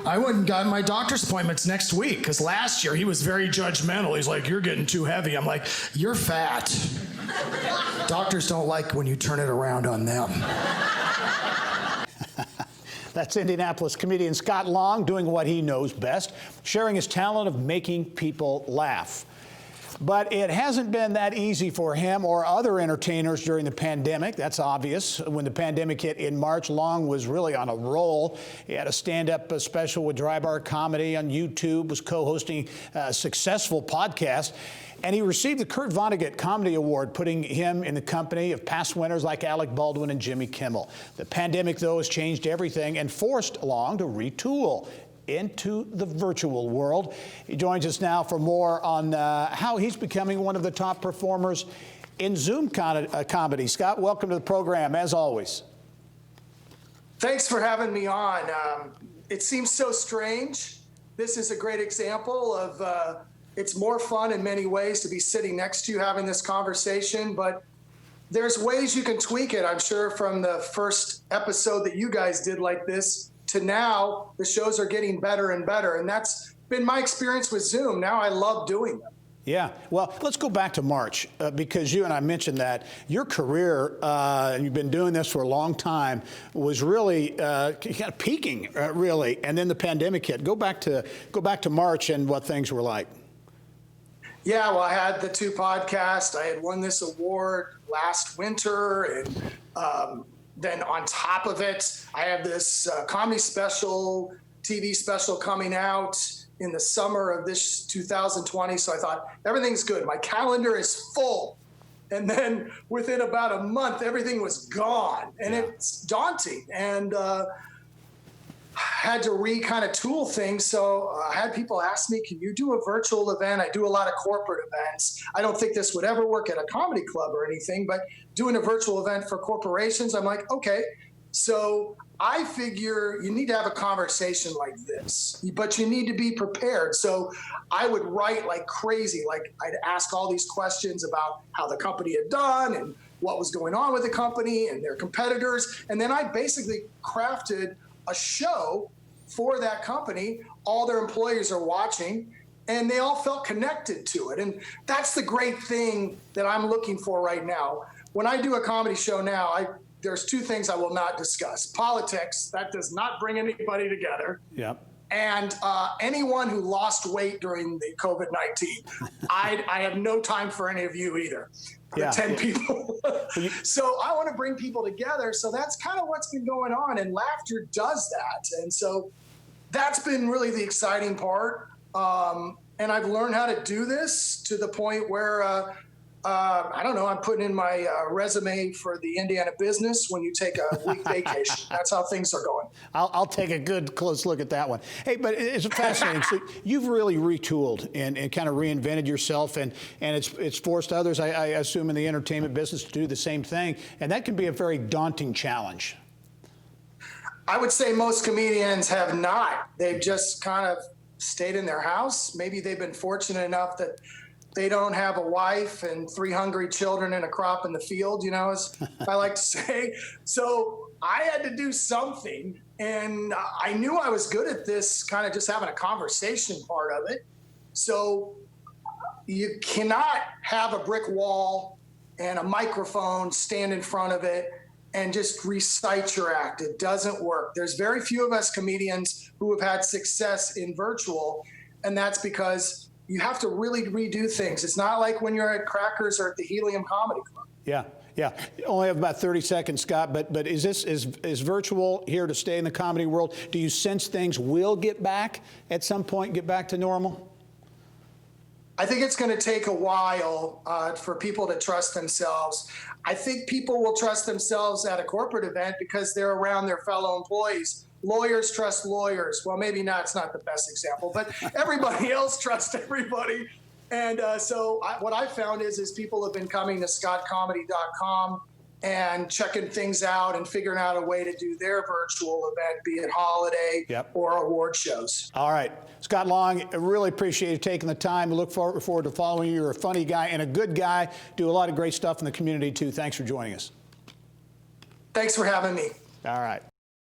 I went and got my doctor's appointments next week because last year he was very judgmental. He's like, "You're getting too heavy." I'm like, "You're fat." Doctors don't like when you turn it around on them. That's Indianapolis comedian Scott Long doing what he knows best, sharing his talent of making people laugh. But it hasn't been that easy for him or other entertainers during the pandemic. That's obvious. When the pandemic hit in March, Long was really on a roll. He had a stand-up special with Drybar Comedy on YouTube, was co-hosting a successful podcast, and he received the Kurt Vonnegut Comedy Award, putting him in the company of past winners like Alec, Baldwin, and Jimmy Kimmel. The pandemic, though, has changed everything and forced Long to retool into the virtual world. He joins us now for more on how he's becoming one of the top performers in Zoom comedy. Scott, welcome to the program, as always. Thanks for having me on. It seems so strange. This is a great example of it's more fun in many ways to be sitting next to you having this conversation, but there's ways you can tweak it, I'm sure, from the first episode that you guys did like this to now. The shows are getting better and better, and that's been my experience with Zoom. Now I love doing them. Yeah, well, let's go back to March, because you and I mentioned that your career, and you've been doing this for a long time, was really kind of peaking, really, and then the pandemic hit. Go back to March and what things were like. Yeah, well, I had the 2 podcasts. I had won this award last winter, and then on top of it, I have this comedy special, TV special coming out in the summer of this 2020. So I thought, everything's good. My calendar is full. And then within about a month, everything was gone. And it's daunting. And had to kind of tool things. So I had people ask me, can you do a virtual event? I do a lot of corporate events. I don't think this would ever work at a comedy club or anything, but doing a virtual event for corporations, I'm like, okay. So I figure you need to have a conversation like this, but you need to be prepared. So I would write like crazy. Like I'd ask all these questions about how the company had done and what was going on with the company and their competitors. And then I basically crafted a show for that company. All their employees are watching, and they all felt connected to it. And that's the great thing that I'm looking for right now. When I do a comedy show now, there's 2 things I will not discuss. Politics, that does not bring anybody together. Yep. And anyone who lost weight during the COVID-19. I have no time for any of you either. The 10 people. So I want to bring people together. So that's kind of what's been going on, and laughter does that. And so that's been really the exciting part. And I've learned how to do this to the point where, I don't know, I'm putting in my resume for the Indiana business when you take a week vacation. That's how things are going. I'll take a good close look at that one. Hey, but it's fascinating. So you've really retooled and kind of reinvented yourself, and it's forced others, I assume, in the entertainment business to do the same thing, and that can be a very daunting challenge. I would say most comedians have not. They've just kind of stayed in their house. Maybe they've been fortunate enough that they don't have a wife and 3 hungry children and a crop in the field, you know, as I like to say. So I had to do something, and I knew I was good at this, kind of just having a conversation part of it. So you cannot have a brick wall and a microphone, stand in front of it, and just recite your act. It doesn't work. There's very few of us comedians who have had success in virtual, and that's because you have to really redo things. It's not like when you're at Crackers or at the Helium Comedy Club. Yeah. You only have about 30 seconds, Scott, but is virtual here to stay in the comedy world? Do you sense things will get back at some point, get back to normal? I think it's going to take a while for people to trust themselves. I think people will trust themselves at a corporate event because they're around their fellow employees. Lawyers trust lawyers. Well, maybe not. It's not the best example, but everybody else trusts everybody. And so what I found is people have been coming to scottcomedy.com and checking things out and figuring out a way to do their virtual event, be it holiday or award shows. All right. Scott Long, I really appreciate you taking the time. We look forward to following you. You're a funny guy and a good guy. Do a lot of great stuff in the community, too. Thanks for joining us. Thanks for having me. All right.